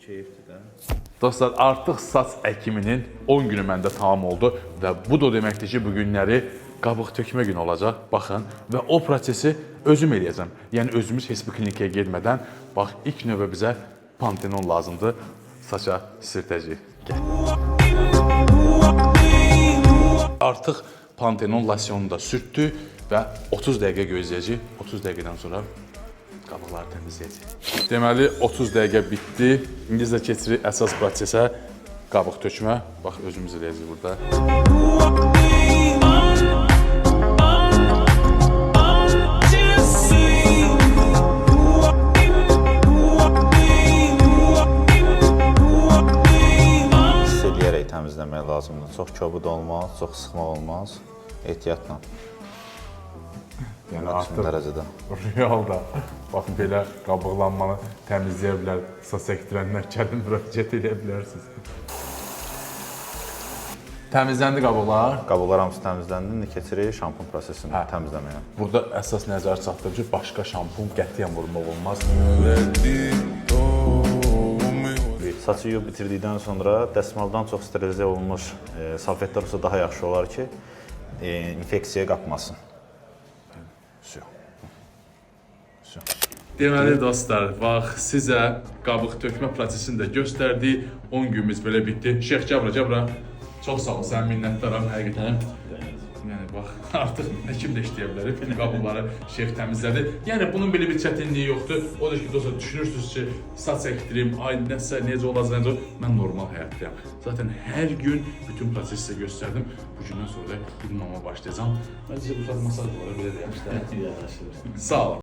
keyifdir də. Dostlar, artıq saç əkiminin 10 günü məndə tamam oldu və bu da deməkdir ki, bu günləri qabıq tökmə günü olacaq. Baxın və o prosesi özüm eləyəcəm. Yəni özümüz heç bir klinikaya getmədən, bax ilk növbə bizə Pantenon lazımdır. Saça sirtəcəyik. Artıq Pantenon losyonunu da sürtdük və 30 dəqiqə gözləyəcəyik. 30 dəqiqədən sonra qabıqları təmizləyəcəyik. Deməli 30 dəqiqə bitdi. İndi isə keçirik əsas prosesə, qabıq tökmə. Bax özümüz eləyəcəyik burada. Hiss eləyərək təmizləmək lazımdır. Çox kobud olmaz, çox sıxmaq olmaz. Ehtiyatla. Yəni Maksimum dərəcədə. realda bax belə qabıqlanmanı təmizləyə bilər. Saç əkdirənlər gəlin müraciət edə bilərsiniz. Təmizləndi qabıqlar. Qabıqlar hamısı təmizləndi. İndi keçirik şampun prosesini təmizləməyə. Burada əsas nəzər çatdırır ki, başqa şampun qətiyyən vurmaq olmaz. Saçı yuyub bitirdikdən sonra dəsmaldan çox sterilizə olunmuş salfetlər olsa daha yaxşı olar ki, infeksiyaya qapmasın. Deməli dostlar, bax sizə qabıq tökmə prosesini də göstərdik. 10 günümüz belə bitdi. Şeyx Cəbra, çox sağ ol, sən minnətdaram həqiqətən. Yəni bax, artıq həkim də işləyə bilər. Bütün qabıqları şeyx təmizlədi. Yəni bunun belə bir çətinliyi yoxdur. Odur ki, dostlar, düşünürsünüz ki, saç əkdirim, ay nəsə, necə olacaq, mən normal həyatdayam. Zaten hər gün bütün prosesi sizə göstərdim. Bu gündən sonra da idmana başlayacağam. Mən sizə bu saat masaj var, belə deyəm işte. Sağ olun.